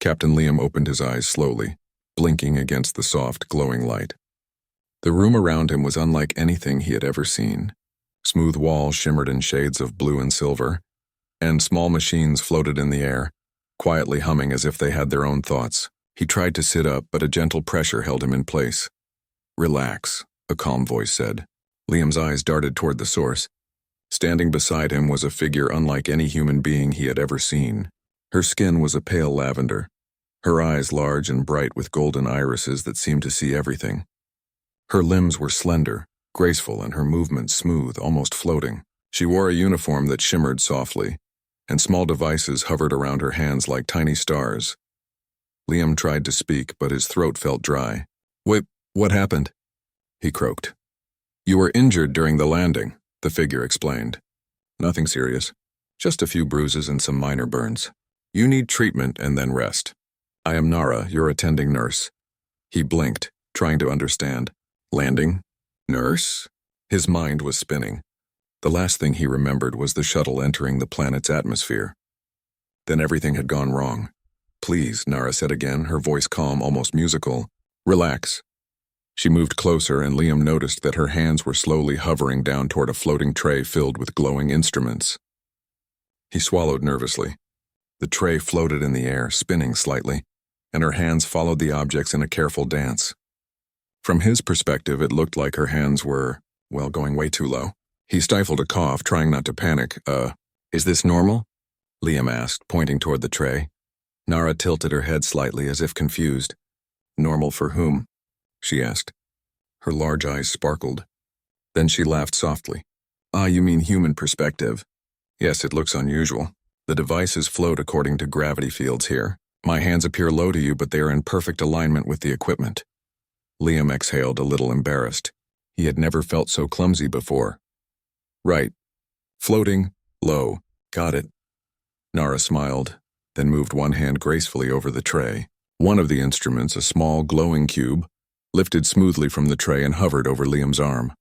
Captain Liam opened his eyes slowly, blinking against the soft, glowing light. The room around him was unlike anything he had ever seen. Smooth walls shimmered in shades of blue and silver, and small machines floated in the air, quietly humming as if they had their own thoughts. He tried to sit up, but a gentle pressure held him in place. "Relax," a calm voice said. Liam's eyes darted toward the source. Standing beside him was a figure unlike any human being he had ever seen. Her skin was a pale lavender, her eyes large and bright with golden irises that seemed to see everything. Her limbs were slender, graceful, and her movements smooth, almost floating. She wore a uniform that shimmered softly, and small devices hovered around her hands like tiny stars. Liam tried to speak, but his throat felt dry. "Wait, what happened?" he croaked. "You were injured during the landing," the figure explained. "Nothing serious, just a few bruises and some minor burns. You need treatment and then rest. I am Nara, your attending nurse." He blinked, trying to understand. Landing? Nurse? His mind was spinning. The last thing he remembered was the shuttle entering the planet's atmosphere. Then everything had gone wrong. "Please," Nara said again, her voice calm, almost musical. "Relax." She moved closer, and Liam noticed that her hands were slowly hovering down toward a floating tray filled with glowing instruments. He swallowed nervously. The tray floated in the air, spinning slightly, and her hands followed the objects in a careful dance. From his perspective, it looked like her hands were, well, going way too low. He stifled a cough, trying not to panic. Is this normal?" Liam asked, pointing toward the tray. Nara tilted her head slightly, as if confused. "Normal for whom?" she asked. Her large eyes sparkled. Then she laughed softly. "Ah, you mean human perspective. Yes, it looks unusual. The devices float according to gravity fields here. My hands appear low to you, but they are in perfect alignment with the equipment." Liam exhaled, a little embarrassed. He had never felt so clumsy before. "Right. Floating, low. Got it." Nara smiled, then moved one hand gracefully over the tray. One of the instruments, a small, glowing cube, lifted smoothly from the tray and hovered over Liam's arm.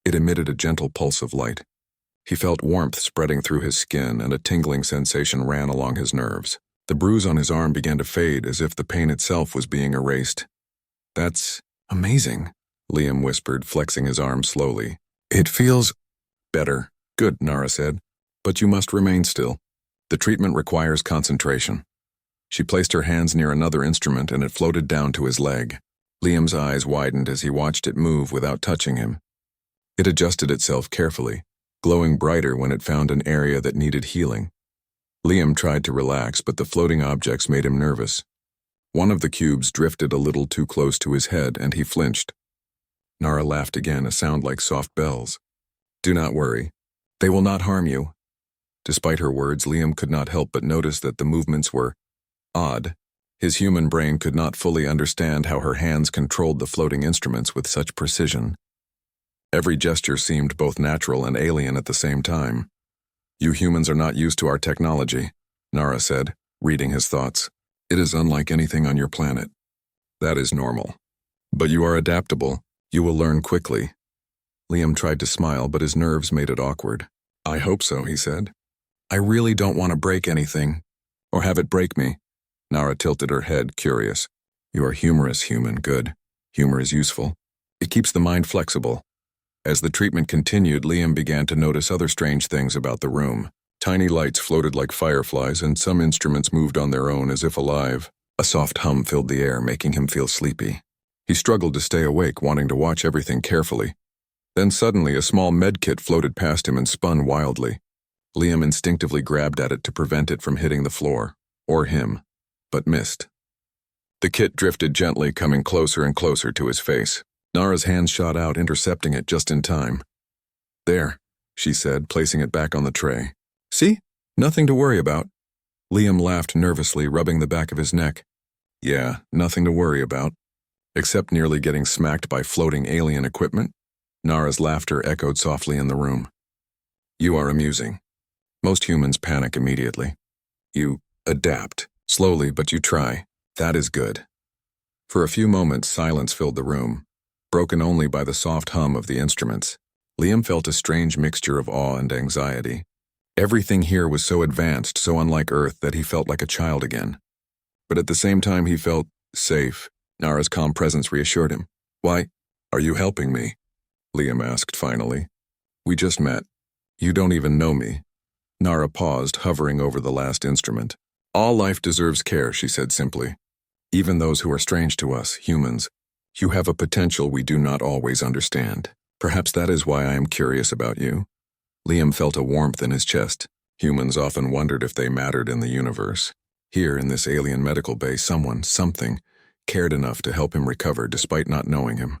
It emitted a gentle pulse of light. He felt warmth spreading through his skin, and a tingling sensation ran along his nerves. The bruise on his arm began to fade, as if the pain itself was being erased. "That's amazing," Liam whispered, flexing his arm slowly. "It feels better." "Good," Nara said, "but you must remain still. The treatment requires concentration." She placed her hands near another instrument, and it floated down to his leg. Liam's eyes widened as he watched it move without touching him. It adjusted itself carefully, glowing brighter when it found an area that needed healing. Liam tried to relax, but the floating objects made him nervous. One of the cubes drifted a little too close to his head, and he flinched. Nara laughed again, a sound like soft bells. "Do not worry. They will not harm you." Despite her words, Liam could not help but notice that the movements were odd. His human brain could not fully understand how her hands controlled the floating instruments with such precision. Every gesture seemed both natural and alien at the same time. "You humans are not used to our technology," Nara said, reading his thoughts. "It is unlike anything on your planet. That is normal. But you are adaptable. You will learn quickly." Liam tried to smile, but his nerves made it awkward. "I hope so," he said. "I really don't want to break anything, or have it break me." Nara tilted her head, curious. "You are humorous, human. Good. Humor is useful. It keeps the mind flexible." As the treatment continued, Liam began to notice other strange things about the room. Tiny lights floated like fireflies, and some instruments moved on their own as if alive. A soft hum filled the air, making him feel sleepy. He struggled to stay awake, wanting to watch everything carefully. Then suddenly a small medkit floated past him and spun wildly. Liam instinctively grabbed at it to prevent it from hitting the floor, or him, but missed. The kit drifted gently, coming closer and closer to his face. Nara's hands shot out, intercepting it just in time. "There," she said, placing it back on the tray. "See? Nothing to worry about." Liam laughed nervously, rubbing the back of his neck. "Yeah, nothing to worry about. Except nearly getting smacked by floating alien equipment." Nara's laughter echoed softly in the room. "You are amusing. Most humans panic immediately. You adapt, slowly, but you try. That is good." For a few moments, silence filled the room, broken only by the soft hum of the instruments. Liam felt a strange mixture of awe and anxiety. Everything here was so advanced, so unlike Earth, that he felt like a child again. but at the same time he felt safe. Nara's calm presence reassured him. "Why, are you helping me?" Liam asked finally. "We just met. You don't even know me." Nara paused, hovering over the last instrument. "All life deserves care," she said simply. "Even those who are strange to us, humans. You have a potential we do not always understand. Perhaps that is why I am curious about you." Liam felt a warmth in his chest. Humans often wondered if they mattered in the universe. Here, in this alien medical base, something, cared enough to help him recover despite not knowing him.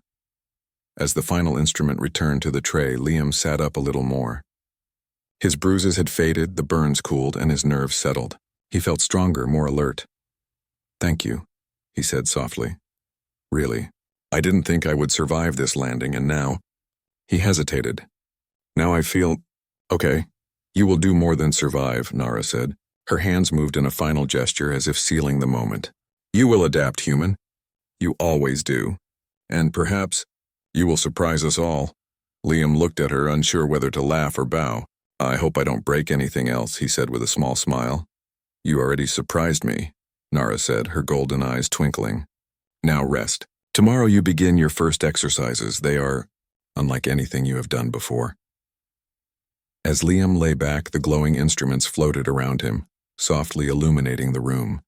As the final instrument returned to the tray, Liam sat up a little more. His bruises had faded, the burns cooled, and his nerves settled. He felt stronger, more alert. "Thank you," he said softly. "Really, I didn't think I would survive this landing, and now—" He hesitated. "Now I feel— Okay, you will do more than survive," Nara said. Her hands moved in a final gesture as if sealing the moment. "You will adapt, human. You always do. And perhaps you will surprise us all." Liam looked at her, unsure whether to laugh or bow. "I hope I don't break anything else," he said with a small smile. "You already surprised me," Nara said, her golden eyes twinkling. "Now rest. Tomorrow you begin your first exercises. They are unlike anything you have done before." As Liam lay back, the glowing instruments floated around him, softly illuminating the room.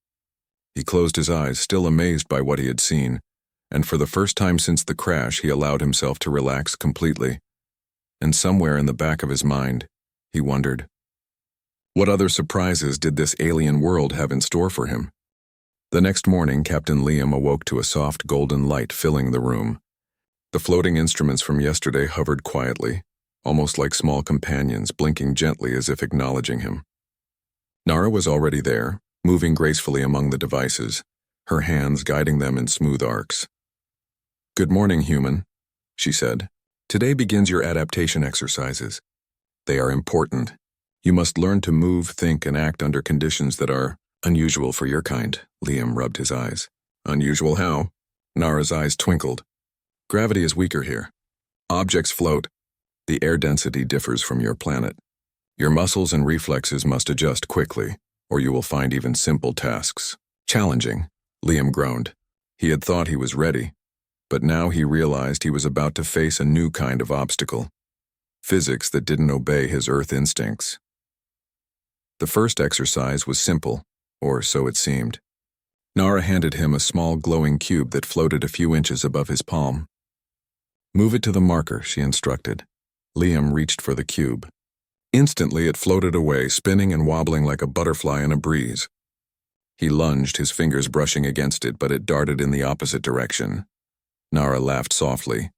He closed his eyes, still amazed by what he had seen, and for the first time since the crash, he allowed himself to relax completely. And somewhere in the back of his mind, he wondered, what other surprises did this alien world have in store for him? The next morning, Captain Liam awoke to a soft golden light filling the room. The floating instruments from yesterday hovered quietly, almost like small companions, blinking gently as if acknowledging him. Nara was already there, moving gracefully among the devices, her hands guiding them in smooth arcs. "Good morning, human," she said. "Today begins your adaptation exercises. They are important. You must learn to move, think, and act under conditions that are unusual for your kind." Liam rubbed his eyes. "Unusual how?" Nara's eyes twinkled. "Gravity is weaker here. Objects float. The air density differs from your planet. Your muscles and reflexes must adjust quickly, or you will find even simple tasks challenging." Liam groaned. He had thought he was ready, but now he realized he was about to face a new kind of obstacle. Physics that didn't obey his Earth instincts. The first exercise was simple, or so it seemed. Nara handed him a small glowing cube that floated a few inches above his palm. "Move it to the marker," she instructed. Liam reached for the cube. Instantly it floated away, spinning and wobbling like a butterfly in a breeze. He lunged, his fingers brushing against it, but it darted in the opposite direction. Nara laughed softly.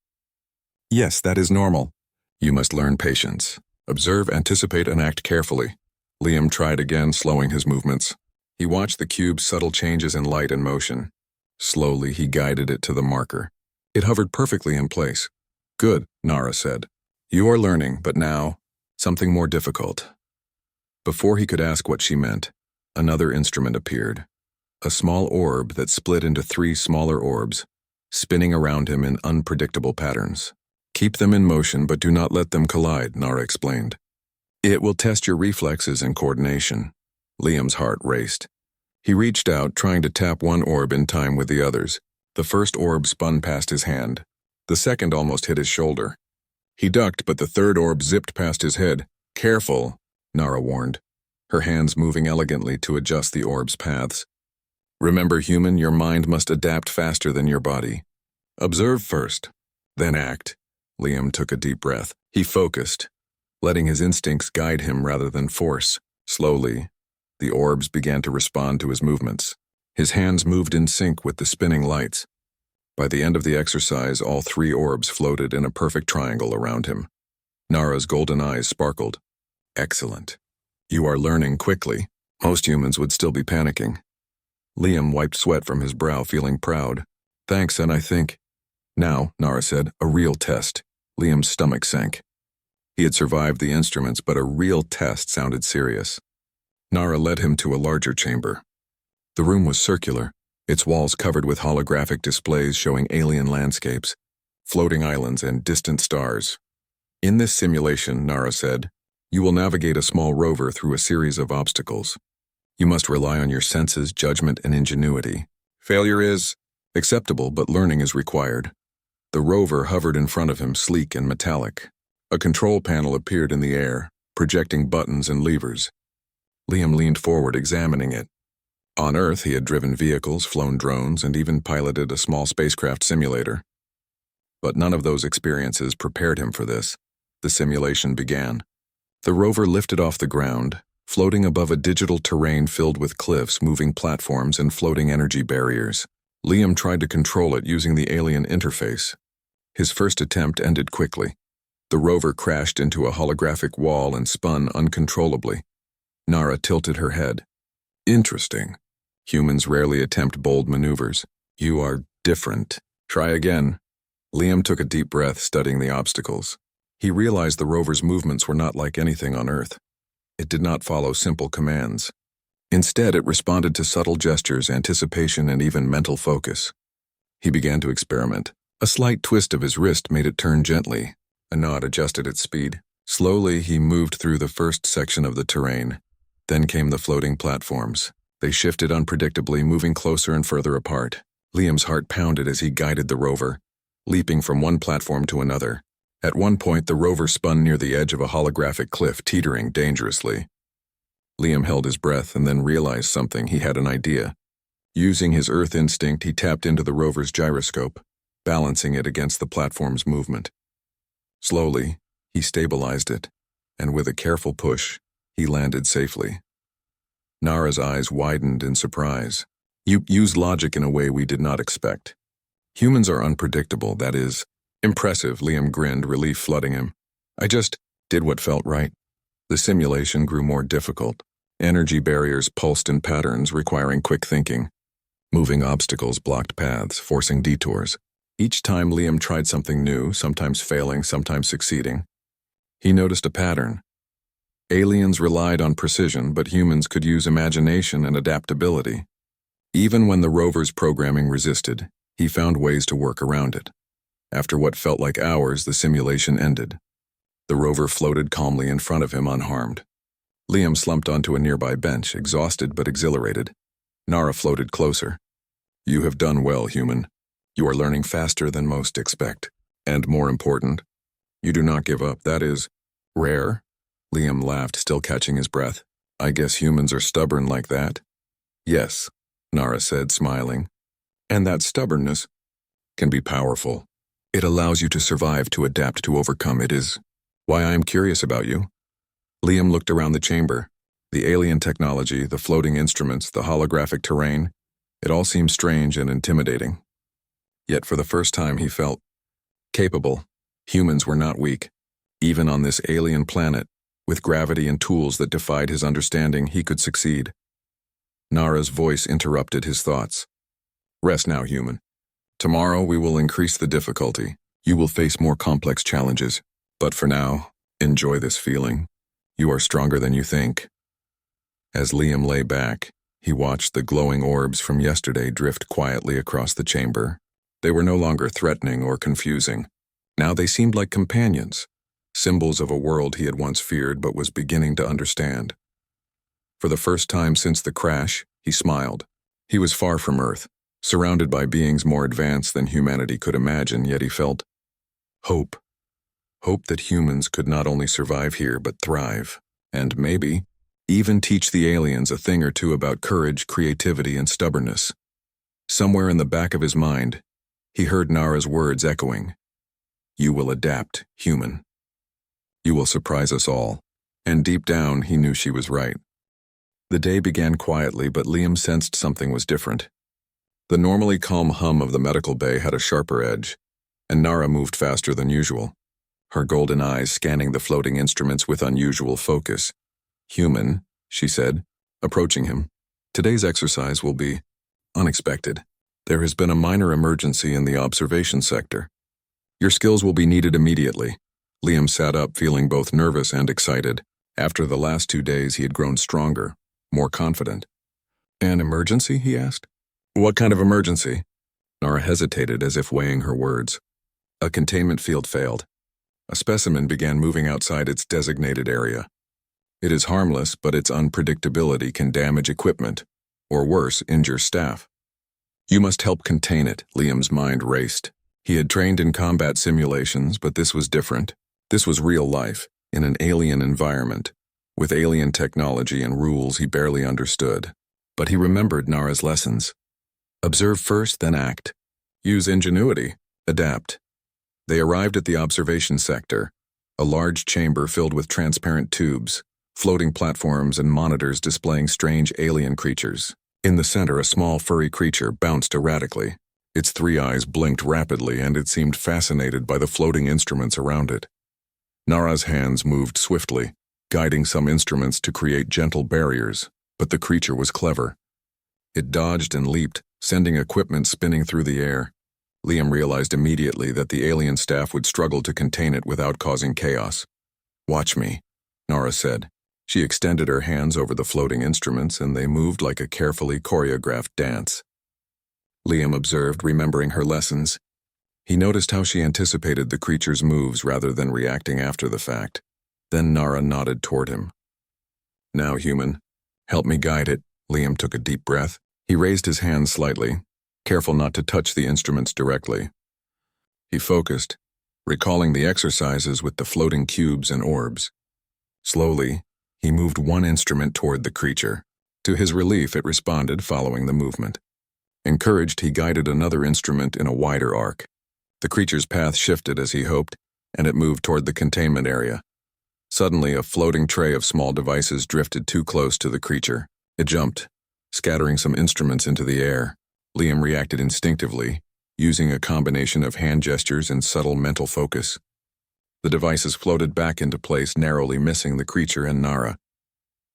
"Yes, that is normal. You must learn patience. Observe, anticipate, and act carefully." Liam tried again, slowing his movements. He watched the cube's subtle changes in light and motion. Slowly, he guided it to the marker. It hovered perfectly in place. "Good," Nara said. "You are learning, but now, something more difficult." Before he could ask what she meant, another instrument appeared. A small orb that split into 3 smaller orbs, spinning around him in unpredictable patterns. "Keep them in motion, but do not let them collide," Nara explained. "It will test your reflexes and coordination." Liam's heart raced. He reached out, trying to tap one orb in time with the others. The first orb spun past his hand. The second almost hit his shoulder. He ducked, but the third orb zipped past his head. "Careful," Nara warned, her hands moving elegantly to adjust the orb's paths. "Remember, human, your mind must adapt faster than your body. Observe first, then act." Liam took a deep breath. He focused, letting his instincts guide him rather than force. Slowly, the orbs began to respond to his movements. His hands moved in sync with the spinning lights. By the end of the exercise, all 3 orbs floated in a perfect triangle around him. Nara's golden eyes sparkled. "Excellent. You are learning quickly. Most humans would still be panicking." Liam wiped sweat from his brow, feeling proud. "Thanks, and I think—" "Now," Nara said, "a real test." Liam's stomach sank. He had survived the instruments, but a real test sounded serious. Nara led him to a larger chamber. The room was circular, its walls covered with holographic displays showing alien landscapes, floating islands, and distant stars. "In this simulation," Nara said, "you will navigate a small rover through a series of obstacles. You must rely on your senses, judgment, and ingenuity. Failure is acceptable, but learning is required. The rover hovered in front of him, sleek and metallic. A control panel appeared in the air, projecting buttons and levers. Liam leaned forward, examining it. On Earth, he had driven vehicles, flown drones, and even piloted a small spacecraft simulator. But none of those experiences prepared him for this. The simulation began. The rover lifted off the ground, floating above a digital terrain filled with cliffs, moving platforms, and floating energy barriers. Liam tried to control it using the alien interface. His first attempt ended quickly. The rover crashed into a holographic wall and spun uncontrollably. Nara tilted her head. Interesting. Humans rarely attempt bold maneuvers. You are different. Try again. Liam took a deep breath, studying the obstacles. He realized the rover's movements were not like anything on Earth. It did not follow simple commands. Instead, it responded to subtle gestures, anticipation, and even mental focus. He began to experiment. A slight twist of his wrist made it turn gently. A nod adjusted its speed. Slowly, he moved through the first section of the terrain. Then came the floating platforms. They shifted unpredictably, moving closer and further apart. Liam's heart pounded as he guided the rover, leaping from one platform to another. At one point, the rover spun near the edge of a holographic cliff, teetering dangerously. Liam held his breath and then realized something. He had an idea. Using his Earth instinct, he tapped into the rover's gyroscope, balancing it against the platform's movement. Slowly, he stabilized it, and with a careful push, he landed safely. Nara's eyes widened in surprise. You used logic in a way we did not expect. Humans are unpredictable, that is. Impressive, Liam grinned, relief flooding him. I just did what felt right. The simulation grew more difficult. Energy barriers pulsed in patterns, requiring quick thinking. Moving obstacles blocked paths, forcing detours. Each time Liam tried something new, sometimes failing, sometimes succeeding. He noticed a pattern. Aliens relied on precision, but humans could use imagination and adaptability. Even when the rover's programming resisted, he found ways to work around it. After what felt like hours, the simulation ended. The rover floated calmly in front of him, unharmed. Liam slumped onto a nearby bench, exhausted but exhilarated. Nara floated closer. You have done well, human. You are learning faster than most expect. And more important, you do not give up. That is rare. Liam laughed, still catching his breath. I guess humans are stubborn like that. Yes, Nara said, smiling. And that stubbornness can be powerful. It allows you to survive, to adapt, to overcome. It is why I am curious about you. Liam looked around the chamber. The alien technology, the floating instruments, the holographic terrain, it all seemed strange and intimidating. Yet for the first time he felt capable. Humans were not weak. Even on this alien planet, with gravity and tools that defied his understanding, he could succeed. Nara's voice interrupted his thoughts. Rest now, human. Tomorrow we will increase the difficulty. You will face more complex challenges. But for now, enjoy this feeling. You are stronger than you think. As Liam lay back, he watched the glowing orbs from yesterday drift quietly across the chamber. They were no longer threatening or confusing. Now they seemed like companions, symbols of a world he had once feared but was beginning to understand. For the first time since the crash, he smiled. He was far from Earth, surrounded by beings more advanced than humanity could imagine, yet he felt hope. Hope that humans could not only survive here but thrive, and maybe even teach the aliens a thing or two about courage, creativity, and stubbornness. Somewhere in the back of his mind, he heard Nara's words echoing. You will adapt, human. You will surprise us all. And deep down, he knew she was right. The day began quietly, but Liam sensed something was different. The normally calm hum of the medical bay had a sharper edge, and Nara moved faster than usual, her golden eyes scanning the floating instruments with unusual focus. Human, she said, approaching him. Today's exercise will be unexpected. There has been a minor emergency in the observation sector. Your skills will be needed immediately. Liam sat up, feeling both nervous and excited. After the last 2 days, he had grown stronger, more confident. An emergency, he asked. What kind of emergency? Nara hesitated as if weighing her words. A containment field failed. A specimen began moving outside its designated area. It is harmless, but its unpredictability can damage equipment, or worse, injure staff. You must help contain it, Liam's mind raced. He had trained in combat simulations, but this was different. This was real life, in an alien environment, with alien technology and rules he barely understood. But he remembered Nara's lessons. Observe first, then act. Use ingenuity. Adapt. They arrived at the observation sector, a large chamber filled with transparent tubes, floating platforms and monitors displaying strange alien creatures. In the center, a small furry creature bounced erratically. Its 3 eyes blinked rapidly, and it seemed fascinated by the floating instruments around it. Nara's hands moved swiftly, guiding some instruments to create gentle barriers, but the creature was clever. It dodged and leaped, sending equipment spinning through the air. Liam realized immediately that the alien staff would struggle to contain it without causing chaos. "Watch me," Nara said. She extended her hands over the floating instruments, and they moved like a carefully choreographed dance. Liam observed, remembering her lessons. He noticed how she anticipated the creature's moves rather than reacting after the fact. Then Nara nodded toward him. "Now, human, help me guide it." Liam took a deep breath. He raised his hands slightly, careful not to touch the instruments directly. He focused, recalling the exercises with the floating cubes and orbs. Slowly, he moved one instrument toward the creature. To his relief, it responded, following the movement. Encouraged, he guided another instrument in a wider arc. The creature's path shifted as he hoped, and it moved toward the containment area. Suddenly, a floating tray of small devices drifted too close to the creature. It jumped, scattering some instruments into the air. Liam reacted instinctively, using a combination of hand gestures and subtle mental focus. The devices floated back into place, narrowly missing the creature and Nara.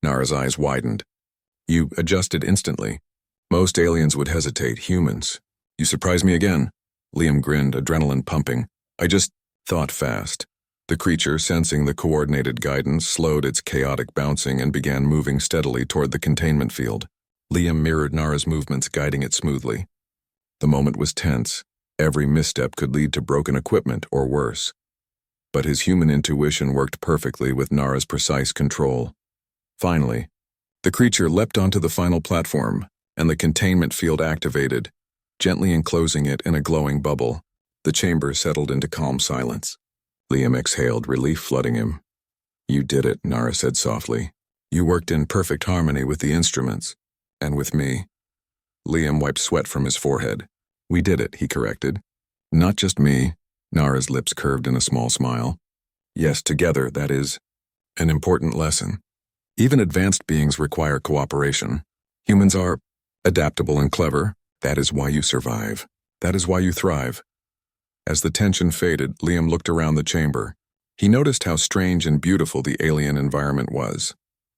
Nara's eyes widened. "You adjusted instantly. Most aliens would hesitate, humans. You surprised me again." Liam grinned, adrenaline pumping. "I just thought fast." The creature, sensing the coordinated guidance, slowed its chaotic bouncing and began moving steadily toward the containment field. Liam mirrored Nara's movements, guiding it smoothly. The moment was tense. Every misstep could lead to broken equipment or worse. But his human intuition worked perfectly with Nara's precise control. Finally, the creature leapt onto the final platform, and the containment field activated, gently enclosing it in a glowing bubble. The chamber settled into calm silence. Liam exhaled, relief flooding him. "You did it," Nara said softly. "You worked in perfect harmony with the instruments, and with me." Liam wiped sweat from his forehead. "We did it," he corrected. "Not just me." Nara's lips curved in a small smile. "Yes, together, that is an important lesson. Even advanced beings require cooperation. Humans are adaptable and clever. That is why you survive. That is why you thrive." As the tension faded, Liam looked around the chamber. He noticed how strange and beautiful the alien environment was.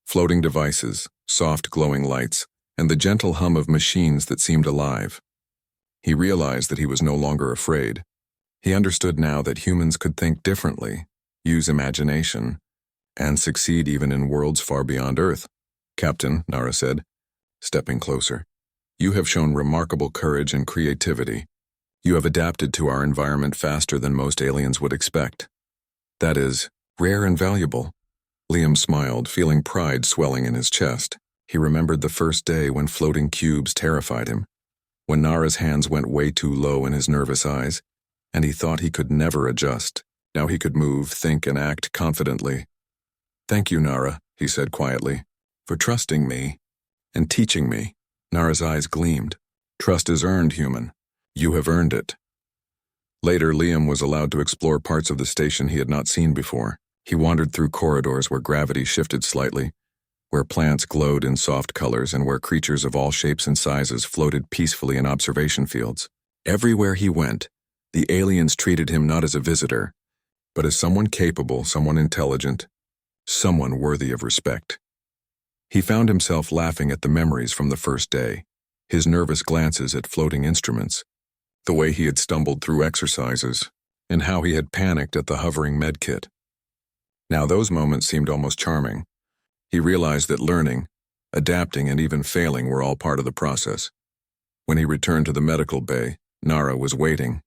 Floating devices, soft glowing lights, and the gentle hum of machines that seemed alive. He realized that he was no longer afraid. He understood now that humans could think differently, use imagination, and succeed even in worlds far beyond Earth. "Captain," Nara said, stepping closer, "you have shown remarkable courage and creativity. You have adapted to our environment faster than most aliens would expect. That is rare and valuable." Liam smiled, feeling pride swelling in his chest. He remembered the first day when floating cubes terrified him, when Nara's hands went way too low in his nervous eyes, and he thought he could never adjust. Now he could move, think, and act confidently. "Thank you, Nara," he said quietly, "for trusting me and teaching me." Nara's eyes gleamed. "Trust is earned, human. You have earned it." Later, Liam was allowed to explore parts of the station he had not seen before. He wandered through corridors where gravity shifted slightly, where plants glowed in soft colors, and where creatures of all shapes and sizes floated peacefully in observation fields. Everywhere he went, the aliens treated him not as a visitor, but as someone capable, someone intelligent, someone worthy of respect. He found himself laughing at the memories from the first day, his nervous glances at floating instruments, the way he had stumbled through exercises, and how he had panicked at the hovering medkit. Now those moments seemed almost charming. He realized that learning, adapting, and even failing were all part of the process. When he returned to the medical bay, Nara was waiting.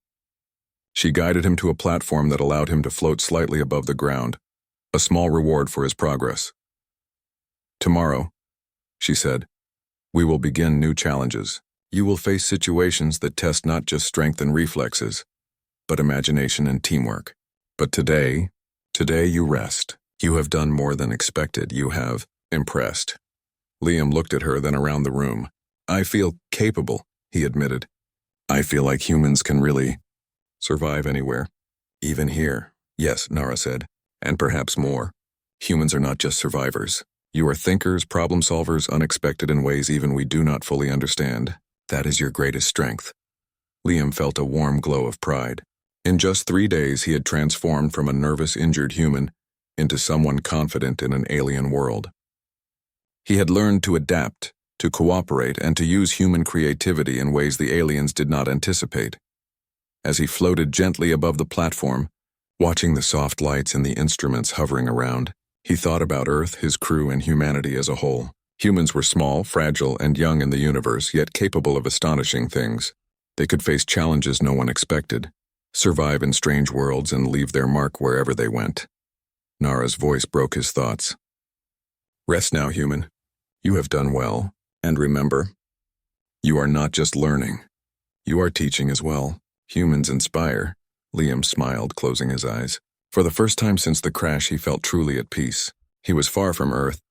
She guided him to a platform that allowed him to float slightly above the ground, a small reward for his progress. Tomorrow, she said, we will begin new challenges. You will face situations that test not just strength and reflexes, but imagination and teamwork. But today you rest. You have done more than expected. You have impressed. Liam looked at her, then around the room. I feel capable, he admitted. I feel like humans can really survive anywhere. Even here. Yes, Nara said. And perhaps more. Humans are not just survivors. You are thinkers, problem solvers, unexpected in ways even we do not fully understand. That is your greatest strength. Liam felt a warm glow of pride. In just 3 days, he had transformed from a nervous, injured human into someone confident in an alien world. He had learned to adapt, to cooperate, and to use human creativity in ways the aliens did not anticipate. As he floated gently above the platform, watching the soft lights and the instruments hovering around, he thought about Earth, his crew, and humanity as a whole. Humans were small, fragile, and young in the universe, yet capable of astonishing things. They could face challenges no one expected, survive in strange worlds, and leave their mark wherever they went. Nara's voice broke his thoughts. Rest now, human. You have done well. And remember, you are not just learning. You are teaching as well. Humans inspire. Liam smiled, closing his eyes. For the first time since the crash, he felt truly at peace. He was far from Earth,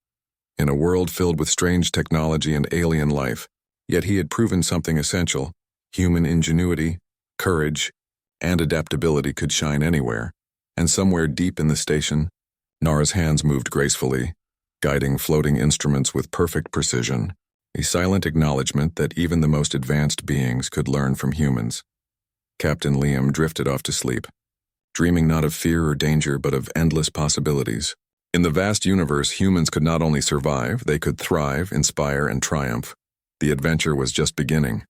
in a world filled with strange technology and alien life, yet he had proven something essential. Human ingenuity, courage, and adaptability could shine anywhere. And somewhere deep in the station, Nara's hands moved gracefully, guiding floating instruments with perfect precision, a silent acknowledgement that even the most advanced beings could learn from humans. Captain Liam drifted off to sleep, dreaming not of fear or danger but of endless possibilities. In the vast universe, humans could not only survive, they could thrive, inspire, and triumph. The adventure was just beginning.